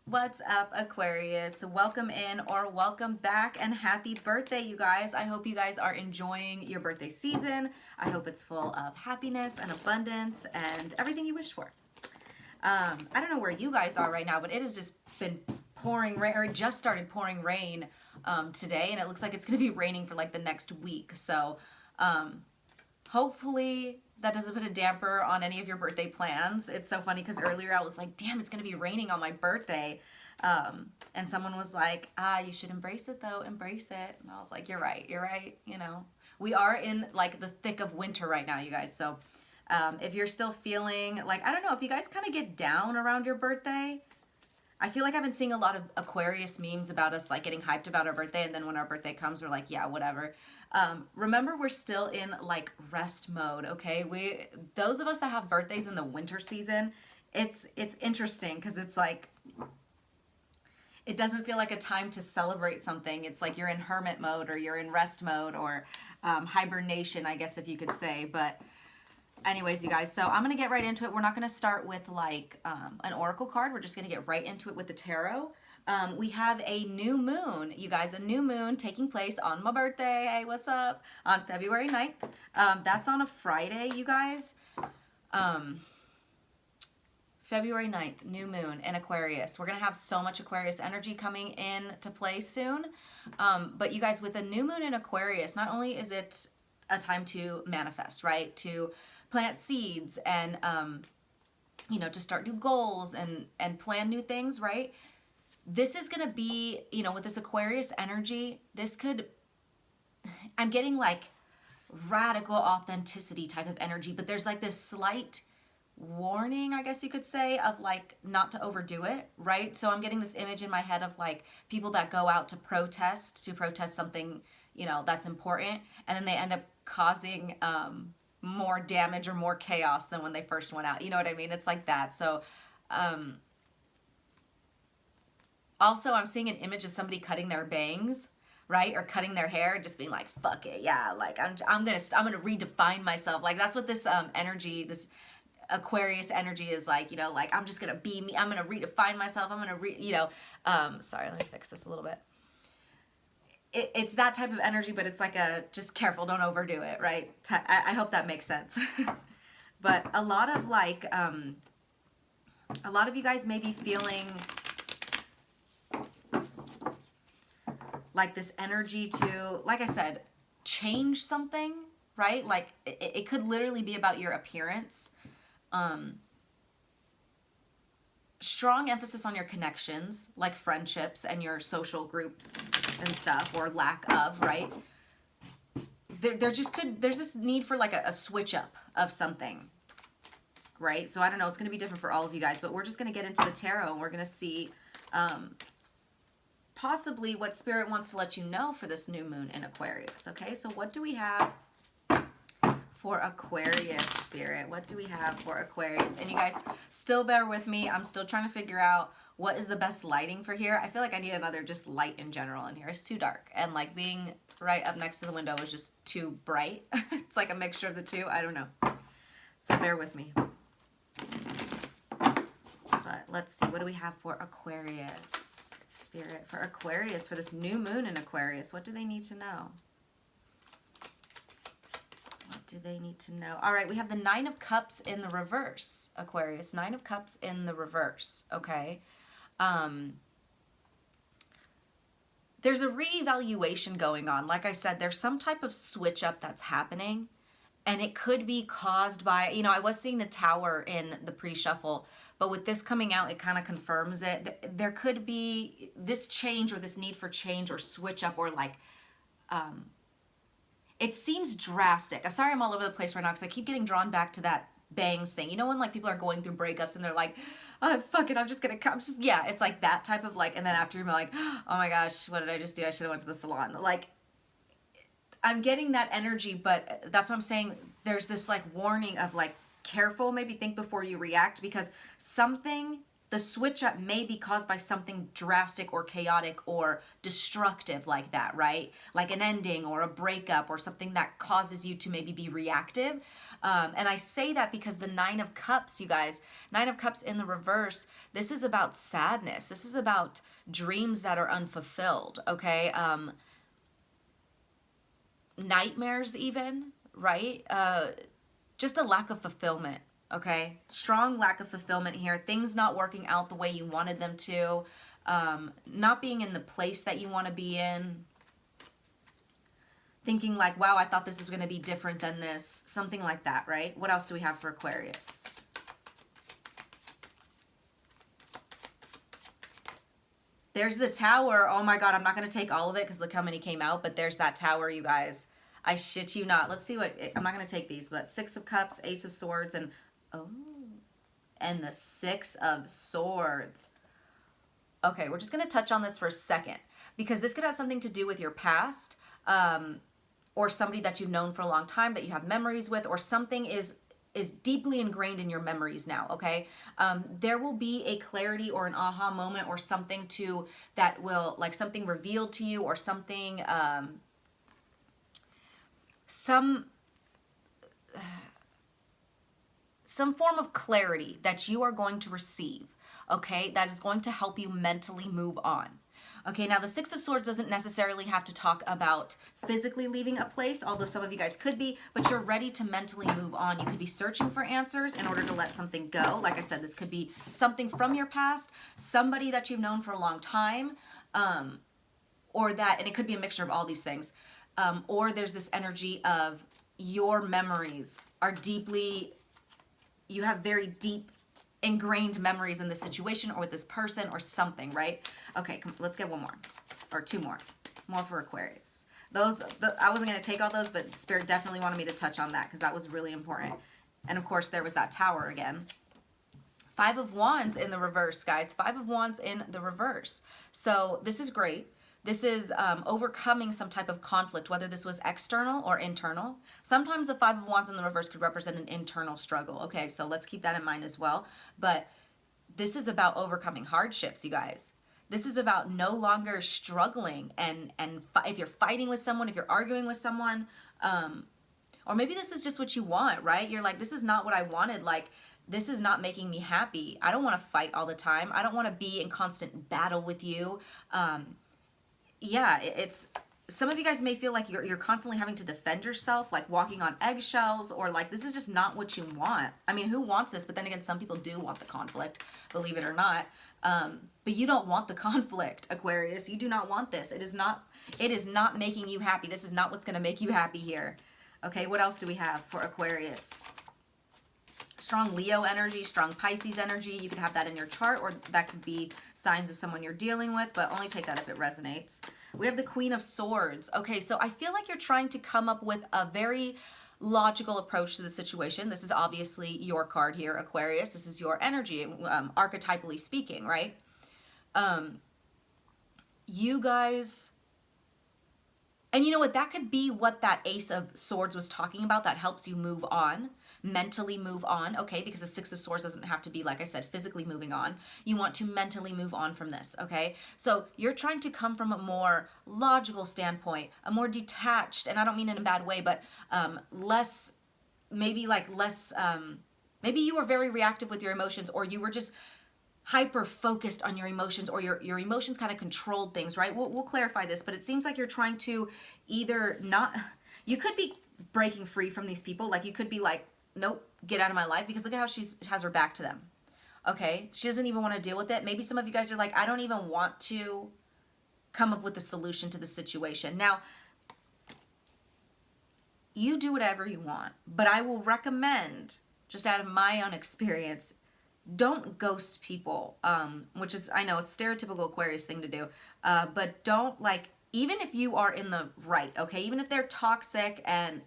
What's up, Aquarius? Welcome in or welcome back and happy birthday, you guys. I hope you guys are enjoying your birthday season. I hope it's full of happiness and abundance and everything you wish for. I don't know where you guys are right now, but it has just been pouring rain, or it just started pouring rain today, and it looks like it's going to be raining for like the next week. So hopefully that doesn't put a damper on any of your birthday plans. It's so funny because earlier I was like, damn, it's going to be raining on my birthday. And someone was like, you should embrace it though, embrace it. And I was like, you're right. You know, we are in like the thick of winter right now, you guys. So if you're still feeling like, I don't know, if you guys kind of get down around your birthday, I feel like I've been seeing a lot of Aquarius memes about us like getting hyped about our birthday, and then when our birthday comes, we're like, yeah, whatever. Remember, we're still in like rest mode, okay? Those of us that have birthdays in the winter season, it's interesting because it's like it doesn't feel like a time to celebrate something. It's like you're in hermit mode or you're in rest mode or hibernation, I guess if you could say, but. Anyways, you guys, so I'm going to get right into it. We're not going to start with like an oracle card. We're just going to get right into it with the tarot. We have a new moon, you guys, a new moon taking place on my birthday. Hey, what's up? On February 9th. That's on a Friday, you guys. February 9th, new moon in Aquarius. We're going to have so much Aquarius energy coming into play soon. But you guys, with a new moon in Aquarius, not only is it a time to manifest, right? To plant seeds and you know, to start new goals and plan new things, right? This is gonna be, you know, with this Aquarius energy, this could, I'm getting like radical authenticity type of energy, but there's like this slight warning, I guess you could say, of like not to overdo it, right? So I'm getting this image in my head of like people that go out to protest something, you know, that's important, and then they end up causing more damage or more chaos than when they first went out. You know what I mean? It's like that. So also I'm seeing an image of somebody cutting their bangs, right? Or cutting their hair, just being like, fuck it, yeah, like I'm gonna redefine myself. Like that's what this energy, this Aquarius energy is like, you know, like I'm just gonna be me, I'm gonna redefine myself, I'm gonna you know, sorry, let me fix this a little bit. It's that type of energy, but it's like a, just careful, don't overdo it, right? I hope that makes sense. But a lot of like, a lot of you guys may be feeling like this energy to, like I said, change something, right? Like it could literally be about your appearance. Strong emphasis on your connections, like friendships and your social groups and stuff, or lack of, right? There's this need for like a switch up of something, right? So I don't know, it's going to be different for all of you guys, but we're just going to get into the tarot and we're going to see possibly what Spirit wants to let you know for this new moon in Aquarius, okay? So what do we have for Aquarius, Spirit? What do we have for Aquarius? And you guys, still bear with me. I'm still trying to figure out what is the best lighting for here. I feel like I need another just light in general in here. It's too dark. And like being right up next to the window is just too bright. It's like a mixture of the two. I don't know. So bear with me. But let's see. What do we have for Aquarius, Spirit? For Aquarius, for this new moon in Aquarius, what do they need to know? Do they need to know? All right, we have the Nine of Cups in the reverse, Aquarius. Nine of Cups in the reverse, okay? There's a reevaluation going on. Like I said, there's some type of switch up that's happening, and it could be caused by, you know, I was seeing the Tower in the pre-shuffle, but with this coming out, it kind of confirms it. There could be this change or this need for change or switch up or like, it seems drastic. I'm sorry I'm all over the place right now because I keep getting drawn back to that bangs thing. You know when like people are going through breakups and they're like, oh, fuck it, I'm just gonna come. Just, yeah, it's like that type of like, and then after you're like, oh my gosh, what did I just do? I should have went to the salon. Like, I'm getting that energy, but that's what I'm saying. There's this like warning of like, careful, maybe think before you react, because something the switch up may be caused by something drastic or chaotic or destructive like that, right? Like an ending or a breakup or something that causes you to maybe be reactive. And I say that because the Nine of Cups, you guys, Nine of Cups in the reverse, this is about sadness. This is about dreams that are unfulfilled, okay? Nightmares even, right? Just a lack of fulfillment. Okay, strong lack of fulfillment here. Things not working out the way you wanted them to. Not being in the place that you want to be in. Thinking like, wow, I thought this was going to be different than this. Something like that, right? What else do we have for Aquarius? There's the Tower. Oh my God, I'm not going to take all of it because look how many came out. But there's that Tower, you guys. I shit you not. Let's see what... I'm not going to take these, but Six of Cups, Ace of Swords, and... Oh, and the Six of Swords. Okay, we're just going to touch on this for a second because this could have something to do with your past or somebody that you've known for a long time that you have memories with, or something is deeply ingrained in your memories now, okay? There will be a clarity or an aha moment or something that will, like something revealed to you or something, some form of clarity that you are going to receive, okay, that is going to help you mentally move on. Okay, now the Six of Swords doesn't necessarily have to talk about physically leaving a place, although some of you guys could be, but you're ready to mentally move on. You could be searching for answers in order to let something go. Like I said, this could be something from your past, somebody that you've known for a long time, or that, and it could be a mixture of all these things, or there's this energy of your memories are deeply... You have very deep ingrained memories in this situation or with this person or something, right? Okay, let's get one more or two more for Aquarius. I wasn't going to take all those, but Spirit definitely wanted me to touch on that because that was really important. And of course, there was that Tower again. Five of Wands in the reverse, guys. Five of Wands in the reverse. So this is great. This is overcoming some type of conflict, whether this was external or internal. Sometimes the Five of Wands in the reverse could represent an internal struggle. Okay, so let's keep that in mind as well. But this is about overcoming hardships, you guys. This is about no longer struggling. And if you're fighting with someone, if you're arguing with someone, or maybe this is just what you want, right? You're like, this is not what I wanted. Like, this is not making me happy. I don't want to fight all the time. I don't want to be in constant battle with you. Yeah, it's... Some of you guys may feel like you're constantly having to defend yourself, like walking on eggshells, or like this is just not what you want. I mean, who wants this? But then again, some people do want the conflict, believe it or not. But you don't want the conflict, Aquarius. You do not want this. It is not making you happy. This is not what's going to make you happy here. Okay, what else do we have for Aquarius? Strong Leo energy, strong Pisces energy. You could have that in your chart, or that could be signs of someone you're dealing with, but only take that if it resonates. We have the Queen of Swords. Okay, so I feel like you're trying to come up with a very logical approach to the situation. This is obviously your card here, Aquarius. This is your energy, archetypally speaking, right? You guys... And you know what? That could be what that Ace of Swords was talking about that helps you move on, mentally move on, okay? Because the Six of Swords doesn't have to be, like I said, physically moving on. You want to mentally move on from this, okay? So you're trying to come from a more logical standpoint, a more detached, and I don't mean in a bad way, but maybe you were very reactive with your emotions, or you were just hyper focused on your emotions, or your emotions kind of controlled things, right? We'll clarify this, but it seems like you're trying to either not... You could be breaking free from these people. Like, you could be like, nope, get out of my life, because look at how she has her back to them. Okay? She doesn't even want to deal with it. Maybe some of you guys are like, I don't even want to come up with a solution to the situation. Now, you do whatever you want, but I will recommend, just out of my own experience, don't ghost people, which is, I know, a stereotypical Aquarius thing to do, but don't, like, even if you are in the right, okay, even if they're toxic and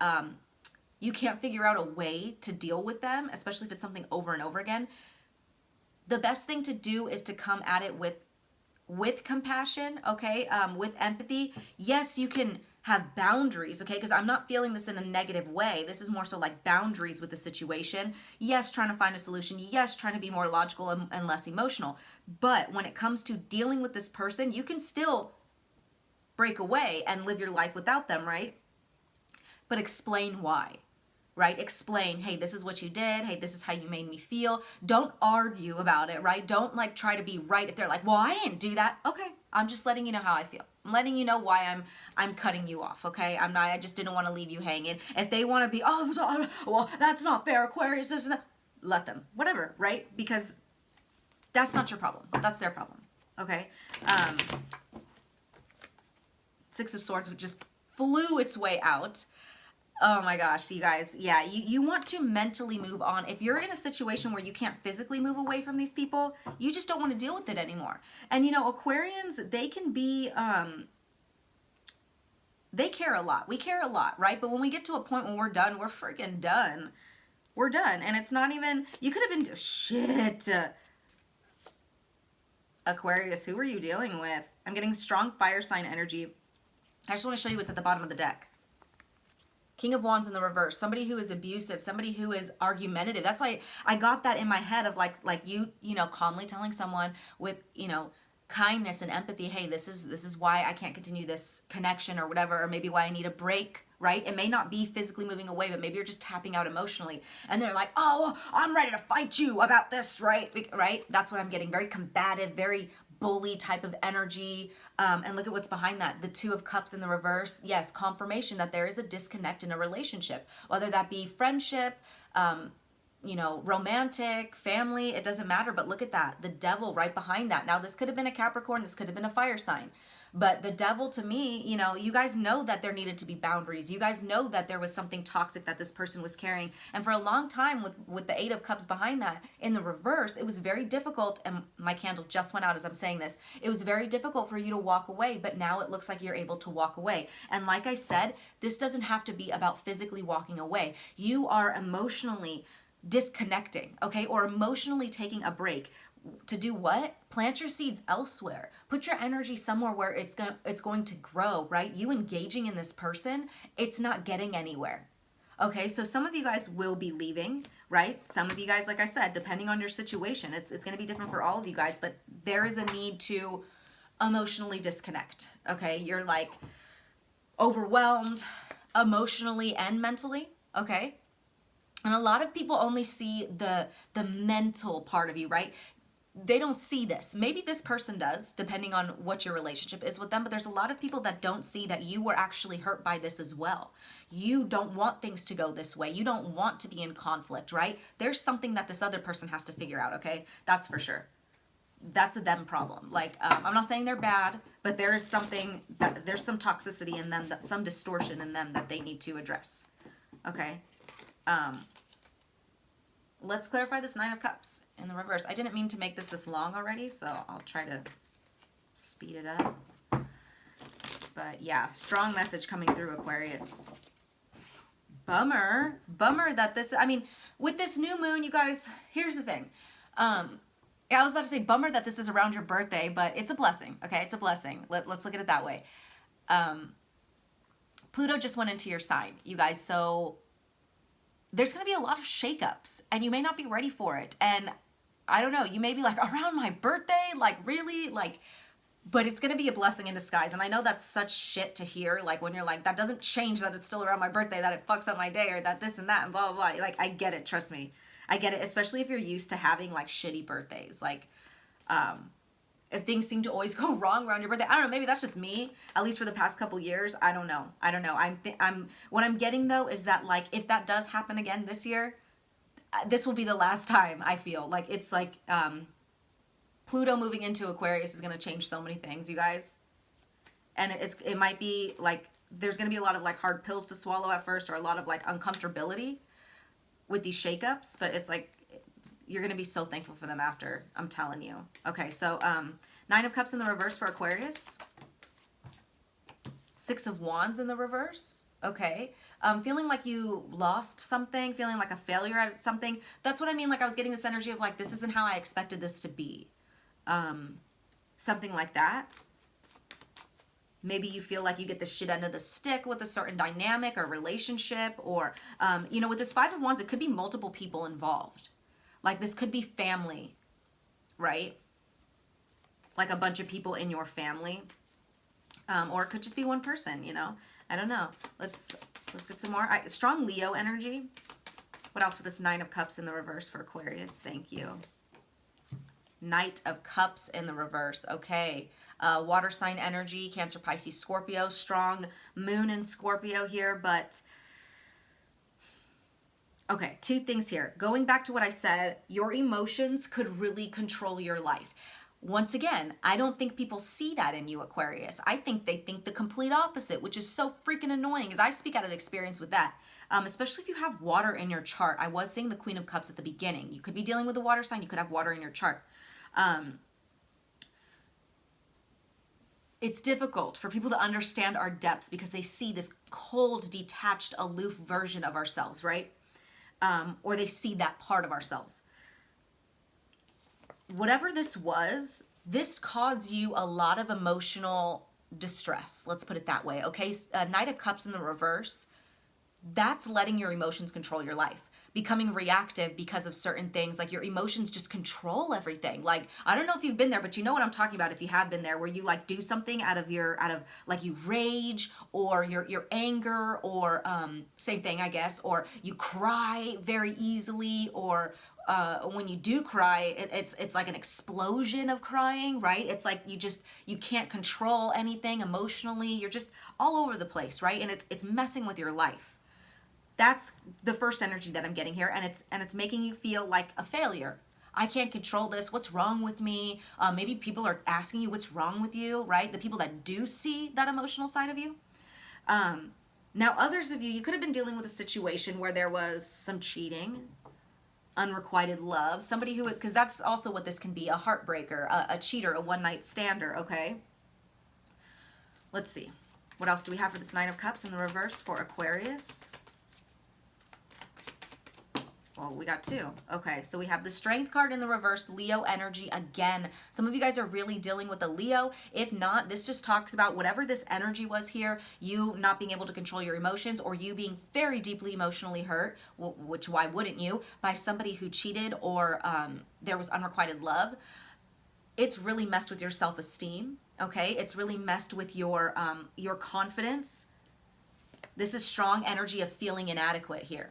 you can't figure out a way to deal with them, especially if it's something over and over again, the best thing to do is to come at it with compassion, okay, with empathy. Yes, you can have boundaries, okay? Because I'm not feeling this in a negative way. This is more so like boundaries with the situation. Yes, trying to find a solution. Yes, trying to be more logical and less emotional. But when it comes to dealing with this person, you can still break away and live your life without them, right? But explain why, right? Explain, hey, this is what you did. Hey, this is how you made me feel. Don't argue about it, right? Don't like try to be right if they're like, well, I didn't do that. Okay, I'm just letting you know how I feel. I'm letting you know why I'm cutting you off, okay? I just didn't want to leave you hanging. If they want to be, oh, well, that's not fair, Aquarius, this and that, let them, whatever, right? Because that's not your problem. That's their problem, okay? Six of Swords just flew its way out. Oh my gosh, you guys. Yeah, you want to mentally move on. If you're in a situation where you can't physically move away from these people, you just don't want to deal with it anymore. And you know, Aquarians, they can be, they care a lot. We care a lot, right? But when we get to a point when we're done, we're freaking done. We're done. And it's not even, you could have been, shit. Aquarius, who are you dealing with? I'm getting strong fire sign energy. I just want to show you what's at the bottom of the deck. King of Wands in the reverse. Somebody who is abusive. Somebody who is argumentative. That's why I got that in my head of like you know, calmly telling someone with, you know, kindness and empathy, hey, this is why I can't continue this connection or whatever, or maybe why I need a break, right? It may not be physically moving away, but maybe you're just tapping out emotionally. And they're like, oh, I'm ready to fight you about this, right? Right? That's what I'm getting. Very combative, very bully type of energy. And look at what's behind that. The Two of Cups in the reverse. Yes, confirmation that there is a disconnect in a relationship, whether that be friendship, you know, romantic, family, it doesn't matter. But look at that. The Devil right behind that. Now, this could have been a Capricorn. This could have been a fire sign. But the Devil, to me, you know, you guys know that there needed to be boundaries. You guys know that there was something toxic that this person was carrying. And for a long time, with the Eight of Cups behind that, in the reverse, it was very difficult. And my candle just went out as I'm saying this. It was very difficult for you to walk away. But now it looks like you're able to walk away. And like I said, this doesn't have to be about physically walking away. You are emotionally disconnecting, okay? Or emotionally taking a break. To do what? Plant your seeds elsewhere. Put your energy somewhere where it's going to grow, right? You engaging in this person, it's not getting anywhere. Okay, so some of you guys will be leaving, right? Some of you guys, like I said, depending on your situation, it's going to be different for all of you guys, but there is a need to emotionally disconnect, okay? You're like overwhelmed emotionally and mentally, okay? And a lot of people only see the mental part of you, right? They don't see this. Maybe this person does, depending on what your relationship is with them, but there's a lot of people that don't see that you were actually hurt by this as well. You don't want things to go this way. You don't want to be in conflict, right? There's something that this other person has to figure out, okay? That's for sure. That's a them problem. Like, I'm not saying they're bad, but there is something, there's some toxicity in them, some distortion in them that they need to address, okay? Let's clarify this Nine of Cups in the reverse. I didn't mean to make this long already, so I'll try to speed it up. But yeah, strong message coming through, Aquarius. Bummer that this, I mean, with this new moon, you guys, here's the thing. Yeah, I was about to say bummer that this is around your birthday, but it's a blessing, okay? It's a blessing. Let's look at it that way. Pluto just went into your sign, you guys, so there's going to be a lot of shakeups and you may not be ready for it. And I don't know, you may be like, around my birthday? Like, really? Like, but it's going to be a blessing in disguise. And I know that's such shit to hear. Like, when you're like, that doesn't change that it's still around my birthday, that it fucks up my day, or that this and that and blah, blah, blah. Like, I get it. Trust me. I get it. Especially if you're used to having like shitty birthdays. Like, if things seem to always go wrong around your birthday. I don't know, maybe that's just me, at least for the past couple years. I don't know. What I'm getting though is that, like, if that does happen again this year, this will be the last time. I feel like it's like Pluto moving into Aquarius is going to change so many things, you guys. And it might be like there's going to be a lot of like hard pills to swallow at first, or a lot of like uncomfortability with these shakeups, but it's like you're going to be so thankful for them after, I'm telling you. Okay, so Nine of Cups in the reverse for Aquarius. Six of Wands in the reverse. Okay. Feeling like you lost something, feeling like a failure at something. That's what I mean. Like, I was getting this energy of like, this isn't how I expected this to be. Something like that. Maybe you feel like you get the shit end of the stick with a certain dynamic or relationship, or, you know, with this Five of Wands, it could be multiple people involved. Like this could be family, right? Like a bunch of people in your family. Or it could just be one person, you know? I don't know. Let's get some more. Strong Leo energy. What else with this Nine of Cups in the reverse for Aquarius? Thank you. Knight of Cups in the reverse. Okay. Water sign energy, Cancer, Pisces, Scorpio. Strong moon in Scorpio here, but okay, two things here. Going back to what I said, your emotions could really control your life. Once again, I don't think people see that in you, Aquarius. I think they think the complete opposite, which is so freaking annoying, because I speak out of experience with that. Especially if you have water in your chart. I was saying the Queen of Cups at the beginning. You could be dealing with a water sign. You could have water in your chart. It's difficult for people to understand our depths because they see this cold, detached, aloof version of ourselves, right? Or they see that part of ourselves. Whatever this was, this caused you a lot of emotional distress. Let's put it that way, okay? Knight of Cups in the reverse, that's letting your emotions control your life. Becoming reactive because of certain things, like your emotions just control everything. Like, I don't know if you've been there, but you know what I'm talking about if you have been there, where you like do something out of like you rage or your anger, or same thing, I guess, or you cry very easily, or when you do cry, it's like an explosion of crying, right? It's like you can't control anything emotionally. You're just all over the place, right? And it's messing with your life. That's the first energy that I'm getting here, and it's making you feel like a failure. I can't control this. What's wrong with me? Maybe people are asking you what's wrong with you, right? The people that do see that emotional side of you. Now, others of you, you could have been dealing with a situation where there was some cheating, unrequited love, somebody who is, because that's also what this can be, a heartbreaker, a cheater, a one-night stander, okay? Let's see. What else do we have for this Nine of Cups in the reverse for Aquarius? Well, we got two. Okay, so we have the Strength card in the reverse, Leo energy again. Some of you guys are really dealing with a Leo. If not, this just talks about whatever this energy was here, you not being able to control your emotions, or you being very deeply emotionally hurt, which why wouldn't you, by somebody who cheated, or there was unrequited love. It's really messed with your self-esteem, okay? It's really messed with your confidence. This is strong energy of feeling inadequate here.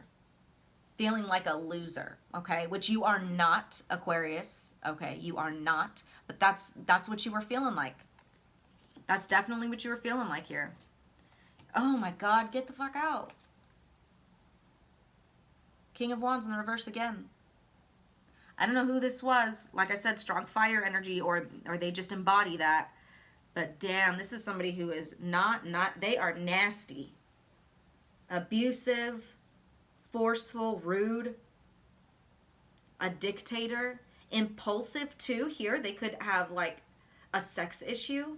Feeling like a loser, okay? Which you are not, Aquarius, okay? You are not, but that's what you were feeling like. That's definitely what you were feeling like here. Oh my God, get the fuck out. King of Wands in the reverse again. I don't know who this was. Like I said, strong fire energy, or they just embody that. But damn, this is somebody who is they are nasty. Abusive, forceful, rude, a dictator, impulsive too. Here they could have like a sex issue.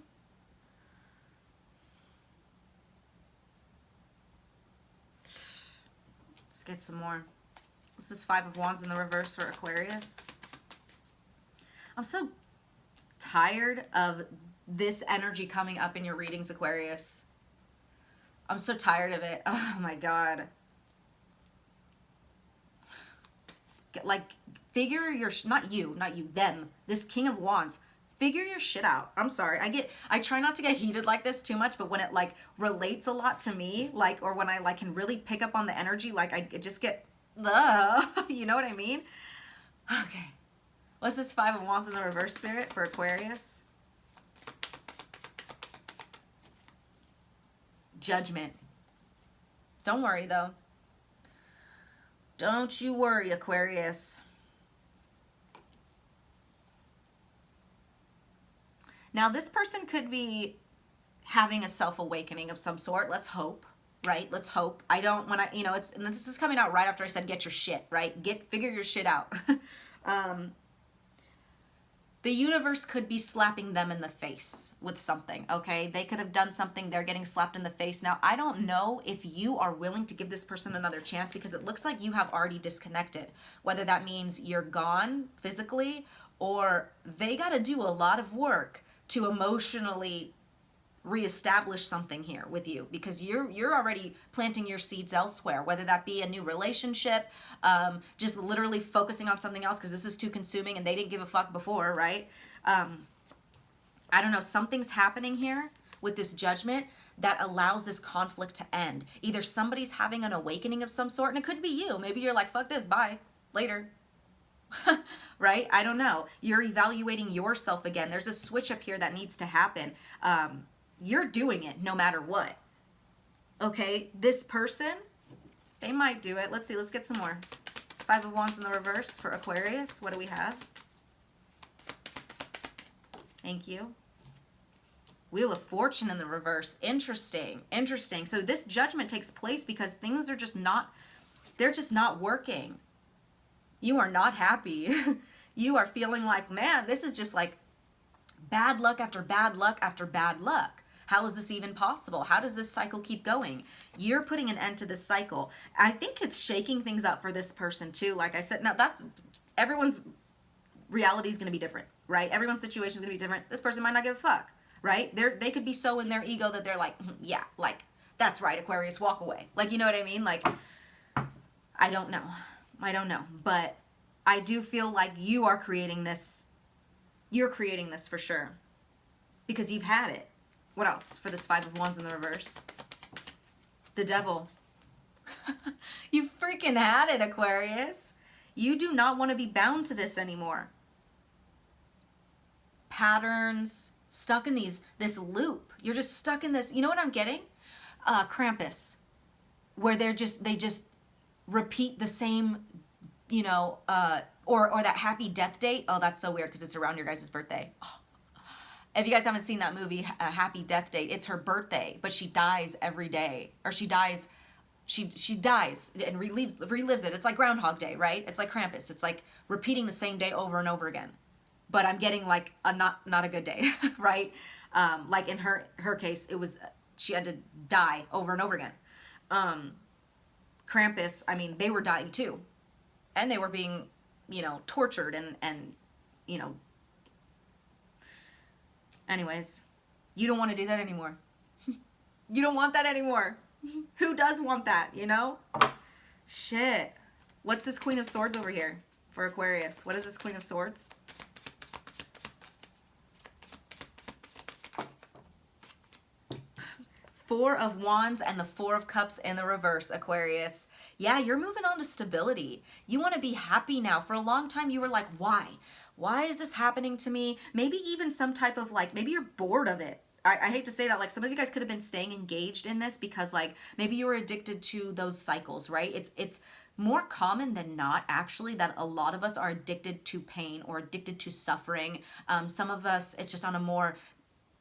Let's get some more. This is Five of Wands in the reverse for Aquarius. I'm so tired of this energy coming up in your readings, Aquarius. I'm so tired of it. Oh my God. Like, figure your, not you, them, this King of Wands, figure your shit out. I'm sorry. I try not to get heated like this too much, but when it like relates a lot to me, like, or when I like can really pick up on the energy, like I just get, you know what I mean? Okay. What's this Five of Wands in the reverse, Spirit, for Aquarius? Judgment. Don't worry though. Don't you worry, Aquarius. Now, this person could be having a self-awakening of some sort. Let's hope, right? Let's hope. I don't, when I, you know, and this is coming out right after I said get your shit, right? Figure your shit out. The universe could be slapping them in the face with something, okay? They could have done something, they're getting slapped in the face. Now, I don't know if you are willing to give this person another chance, because it looks like you have already disconnected. Whether that means you're gone physically, or they got to do a lot of work to emotionally reestablish something here with you, because you're already planting your seeds elsewhere, whether that be a new relationship, just literally focusing on something else because this is too consuming and they didn't give a fuck before, right? I don't know, something's happening here with this Judgment that allows this conflict to end. Either somebody's having an awakening of some sort, and it could be you. Maybe you're like, fuck this, bye, later. Right? I don't know. You're evaluating yourself again. There's a switch up here that needs to happen. You're doing it no matter what. Okay? This person, they might do it. Let's see. Let's get some more. Five of Wands in the reverse for Aquarius. What do we have? Thank you. Wheel of Fortune in the reverse. Interesting. Interesting. So this Judgment takes place because things are just not, they're just not working. You are not happy. You are feeling like, man, this is just like bad luck after bad luck after bad luck. How is this even possible? How does this cycle keep going? You're putting an end to this cycle. I think it's shaking things up for this person too. Like I said, now that's, everyone's reality is going to be different, right? Everyone's situation is going to be different. This person might not give a fuck. Right? They could be so in their ego that they're like, yeah, like, that's right, Aquarius, walk away. Like, you know what I mean? Like, I don't know. I don't know. But I do feel like you are creating this. You're creating this for sure. Because you've had it. What else for this Five of Wands in the reverse? The Devil. You freaking had it, Aquarius. You do not want to be bound to this anymore. Patterns. Stuck in this loop. You're just stuck in this. You know what I'm getting? Krampus, where they just repeat the same, you know, or that Happy Death Date. Oh, that's so weird because it's around your guys' birthday. Oh. If you guys haven't seen that movie, Happy Death Date, it's her birthday, but she dies every day, or she dies and relives it. It's like Groundhog Day, right? It's like Krampus. It's like repeating the same day over and over again. But I'm getting like a not a good day, right? Like in her case, it was, she had to die over and over again. Krampus, I mean, they were dying too. And they were being, you know, tortured and you know. Anyways, you don't want to do that anymore. You don't want that anymore. Who does want that, you know? Shit. What's this Queen of Swords over here for Aquarius? What is this Queen of Swords? Four of Wands and the Four of Cups in the reverse, Aquarius. Yeah, you're moving on to stability. You want to be happy now. For a long time, you were like, why? Why is this happening to me? Maybe even some type of like, maybe you're bored of it. I hate to say that, like some of you guys could have been staying engaged in this because like maybe you were addicted to those cycles, right? It's more common than not actually that a lot of us are addicted to pain or addicted to suffering. Some of us, it's just on a more,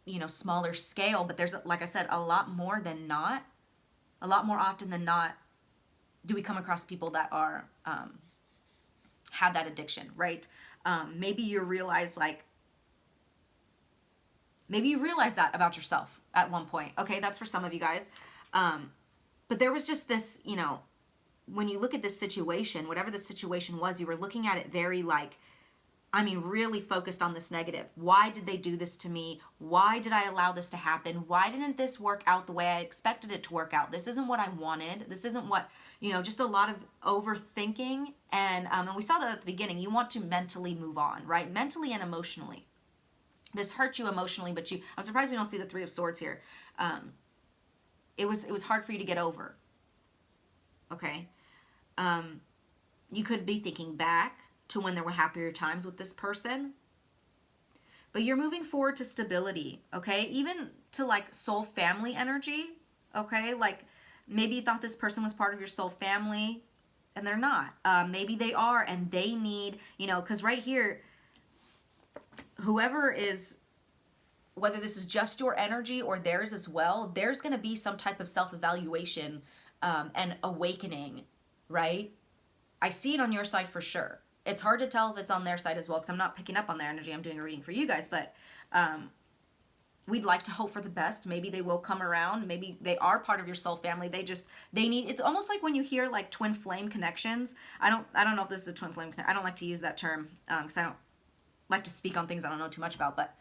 you know, smaller scale, but there's, like I said, a lot more often than not do we come across people that are have that addiction, right? Maybe you realize that about yourself at one point. Okay, that's for some of you guys. But there was just this, you know, when you look at this situation, whatever the situation was, you were looking at it very like, I mean, really focused on this negative. Why did they do this to me? Why did I allow this to happen? Why didn't this work out the way I expected it to work out? This isn't what I wanted. This isn't what, you know, just a lot of overthinking. And we saw that at the beginning. You want to mentally move on, right? Mentally and emotionally. This hurt you emotionally, but I'm surprised we don't see the Three of Swords here. It was hard for you to get over. Okay. You could be thinking back to when there were happier times with this person. But you're moving forward to stability, okay? Even to like soul family energy, okay? Like maybe you thought this person was part of your soul family and they're not. Maybe they are and they need, you know, because right here, whoever is, whether this is just your energy or theirs as well, there's going to be some type of self-evaluation and awakening, right? I see it on your side for sure. It's hard to tell if it's on their side as well because I'm not picking up on their energy. I'm doing a reading for you guys, but we'd like to hope for the best. Maybe they will come around. Maybe they are part of your soul family. They need, it's almost like when you hear like twin flame connections. I don't know if this is a twin flame. I don't like to use that term because I don't like to speak on things I don't know too much about, but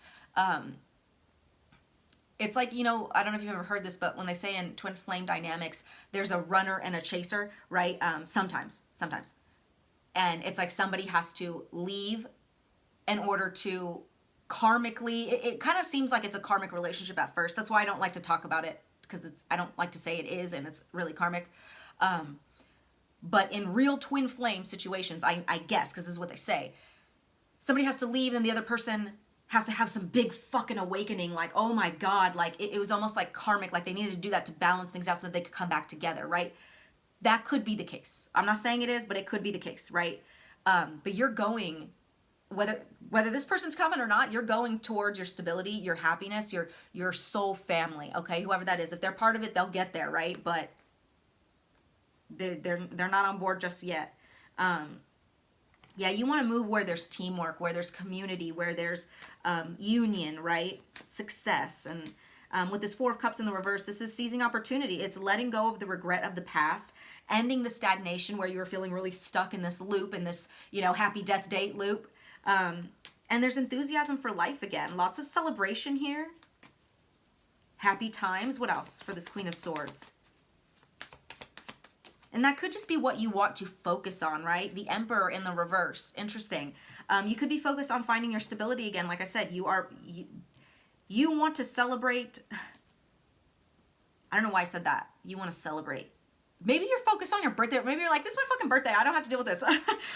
it's like, you know, I don't know if you've ever heard this, but when they say in twin flame dynamics, there's a runner and a chaser, right? Sometimes. And it's like somebody has to leave in order to karmically, it kind of seems like it's a karmic relationship at first. That's why I don't like to talk about it, because I don't like to say it is, and it's really karmic. But in real twin flame situations, I guess, because this is what they say, somebody has to leave and the other person has to have some big fucking awakening, like, oh my God, like it was almost like karmic, like they needed to do that to balance things out so that they could come back together, right? That could be the case. I'm not saying it is, but it could be the case, right? But you're going, whether this person's coming or not, you're going towards your stability, your happiness, your soul family, okay? Whoever that is, if they're part of it, they'll get there, right? But they're not on board just yet. Yeah, you want to move where there's teamwork, where there's community, where there's union, right? Success. And with this Four of Cups in the reverse, this is seizing opportunity. It's letting go of the regret of the past, ending the stagnation where you were feeling really stuck in this loop, in this, you know, happy death date loop. And there's enthusiasm for life again. Lots of celebration here. Happy times. What else for this Queen of Swords? And that could just be what you want to focus on, right? The Emperor in the reverse. Interesting. You could be focused on finding your stability again. Like I said, you want to celebrate. I don't know why I said that. You want to celebrate. Maybe you're focused on your birthday. Maybe you're like, this is my fucking birthday. I don't have to deal with this.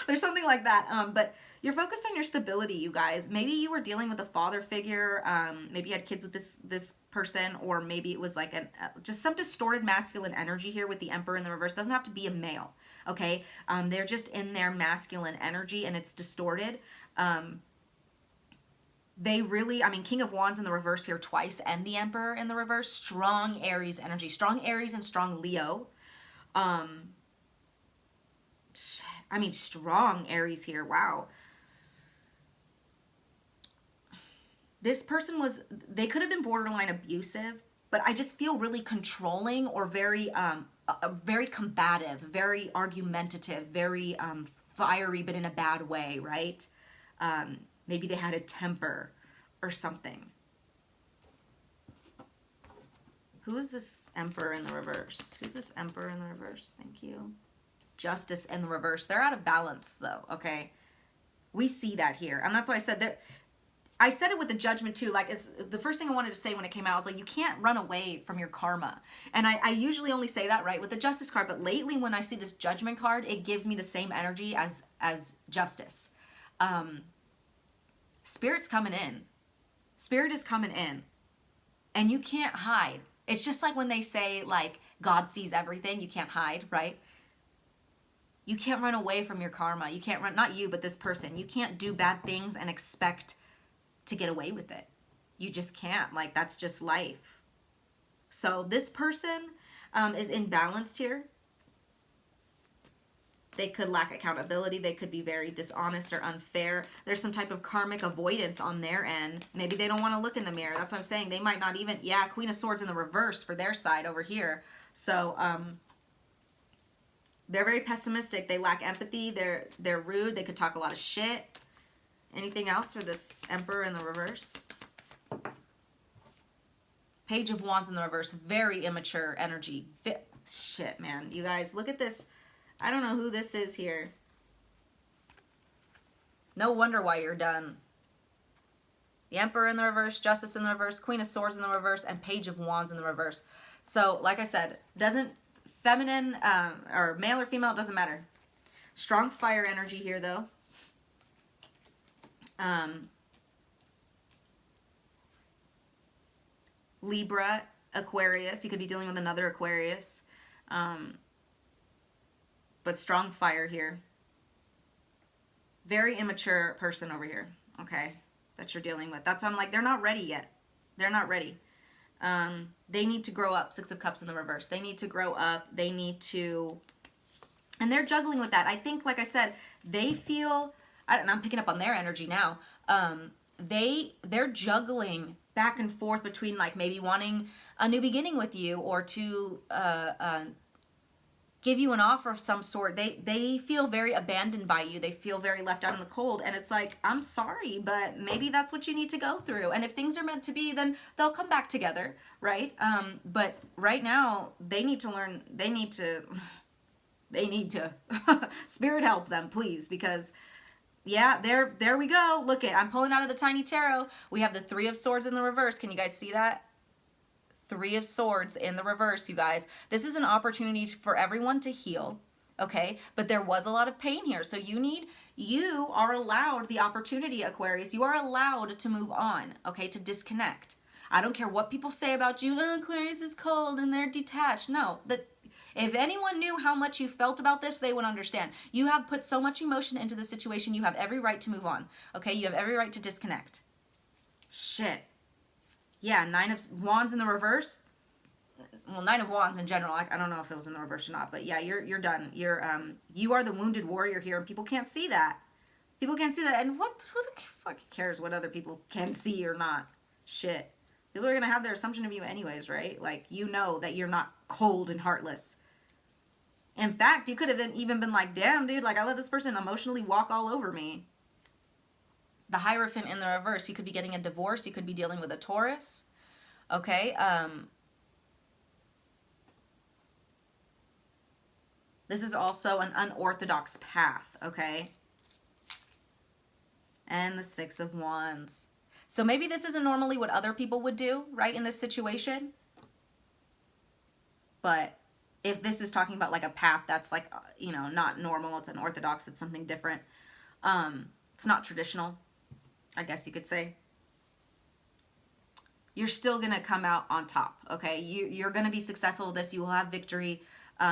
There's something like that. But you're focused on your stability, you guys. Maybe you were dealing with a father figure. Maybe you had kids with this person, or maybe it was like just some distorted masculine energy here with the Emperor in the reverse. Doesn't have to be a male, okay? They're just in their masculine energy and it's distorted. They really, I mean, King of Wands in the reverse here twice and the Emperor in the reverse. Strong Aries energy. Strong Aries and strong Leo. I mean, strong Aries here. Wow. This person they could have been borderline abusive, but I just feel really controlling or very combative, very argumentative, very fiery, but in a bad way, right? Maybe they had a temper or something. Who is this Emperor in the reverse? Who's this Emperor in the reverse? Thank you. Justice in the reverse. They're out of balance, though, okay? We see that here. And that's why I said that. I said it with the Judgment, too. Like, it's the first thing I wanted to say when it came out. I was like, you can't run away from your karma. And I usually only say that, right, with the Justice card. But lately, when I see this Judgment card, it gives me the same energy as Justice. Spirit's coming in. Spirit is coming in. And you can't hide. It's just like when they say, like, God sees everything. You can't hide, right? You can't run away from your karma. You can't run, not you, but this person. You can't do bad things and expect to get away with it. You just can't. Like, that's just life. So this person is imbalanced here. They could lack accountability. They could be very dishonest or unfair. There's some type of karmic avoidance on their end. Maybe they don't want to look in the mirror. That's what I'm saying. They might not even, yeah, Queen of Swords in the reverse for their side over here. So, they're very pessimistic. They lack empathy. They're rude. They could talk a lot of shit. Anything else for this Emperor in the reverse? Page of Wands in the reverse. Very immature energy. Shit, man. You guys, look at this. I don't know who this is here. No wonder why you're done. The Emperor in the reverse, Justice in the reverse, Queen of Swords in the reverse, and Page of Wands in the reverse. So, like I said, feminine or male or female, it doesn't matter. Strong fire energy here, though. Libra, Aquarius. You could be dealing with another Aquarius. But strong fire here. Very immature person over here, okay, that you're dealing with. That's why I'm like, they're not ready yet. They're not ready. They need to grow up. Six of Cups in the reverse. They need to grow up. They need to, and they're juggling with that. I think, like I said, they feel, I'm picking up on their energy now. They're juggling back and forth between, like, maybe wanting a new beginning with you, or to give you an offer of some sort, they feel very abandoned by you. They feel very left out in the cold. And it's like, I'm sorry, but maybe that's what you need to go through. And if things are meant to be, then they'll come back together, right? But right now, they need to learn, they need to spirit help them, please, because yeah, there we go. Look it, I'm pulling out of the Tiny Tarot. We have the Three of Swords in the reverse. Can you guys see that? Three of Swords in the reverse, you guys. This is an opportunity for everyone to heal, okay? But there was a lot of pain here. So you are allowed the opportunity, Aquarius. You are allowed to move on, okay? To disconnect. I don't care what people say about you. Oh, Aquarius is cold and they're detached. No, if anyone knew how much you felt about this, they would understand. You have put so much emotion into the situation. You have every right to move on, okay? You have every right to disconnect. Shit. Yeah, Nine of Wands in the reverse. Well, Nine of Wands in general. I don't know if it was in the reverse or not, but yeah, you're done. You are the wounded warrior here, and people can't see that. People can't see that, and who the fuck cares what other people can see or not? Shit. People are gonna have their assumption of you anyways, right? Like, you know that you're not cold and heartless. In fact, you could have even been like, damn, dude, like I let this person emotionally walk all over me. The Hierophant in the reverse, you could be getting a divorce. You could be dealing with a Taurus. Okay. This is also an unorthodox path. Okay. And the Six of Wands. So maybe this isn't normally what other people would do, right, in this situation. But if this is talking about like a path that's like, you know, not normal, it's unorthodox, it's something different. It's not traditional, I guess you could say. You're still going to come out on top, okay? You're going to be successful with this. You will have victory.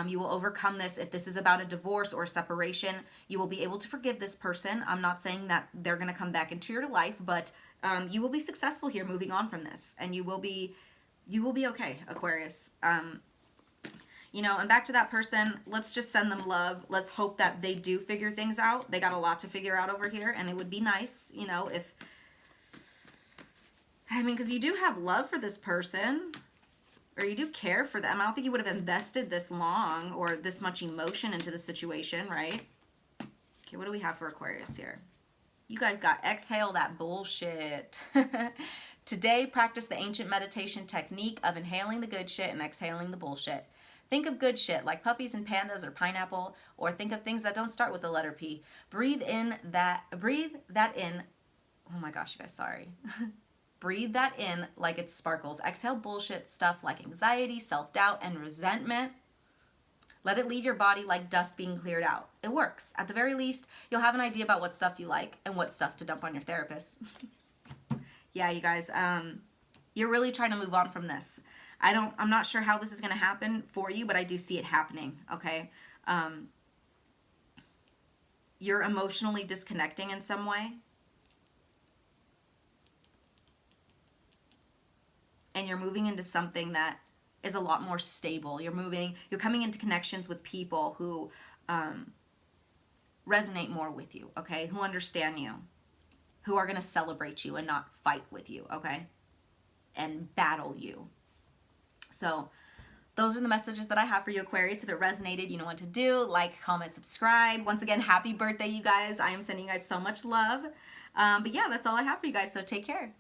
You will overcome this. If this is about a divorce or separation, you will be able to forgive this person. I'm not saying that they're going to come back into your life, but you will be successful here moving on from this. And you will be okay, Aquarius. You know, and back to that person, let's just send them love. Let's hope that they do figure things out. They got a lot to figure out over here, and it would be nice, you know, if, I mean, because you do have love for this person, or you do care for them. I don't think you would have invested this long or this much emotion into the situation, right? Okay, what do we have for Aquarius here? You guys got exhale that bullshit. Today, practice the ancient meditation technique of inhaling the good shit and exhaling the bullshit. Think of good shit like puppies and pandas or pineapple, or think of things that don't start with the letter P. Breathe that in. Oh my gosh, you guys, sorry. Breathe that in like it sparkles. Exhale bullshit stuff like anxiety, self-doubt, and resentment. Let it leave your body like dust being cleared out. It works. At the very least, you'll have an idea about what stuff you like and what stuff to dump on your therapist. Yeah, you guys, you're really trying to move on from this. I'm not sure how this is going to happen for you, but I do see it happening, okay? You're emotionally disconnecting in some way. And you're moving into something that is a lot more stable. You're coming into connections with people who resonate more with you, okay? Who understand you, who are going to celebrate you and not fight with you, okay? And battle you. So those are the messages that I have for you, Aquarius. If it resonated, you know what to do. Like, comment, subscribe. Once again, happy birthday, you guys. I am sending you guys so much love. But yeah, that's all I have for you guys. So take care.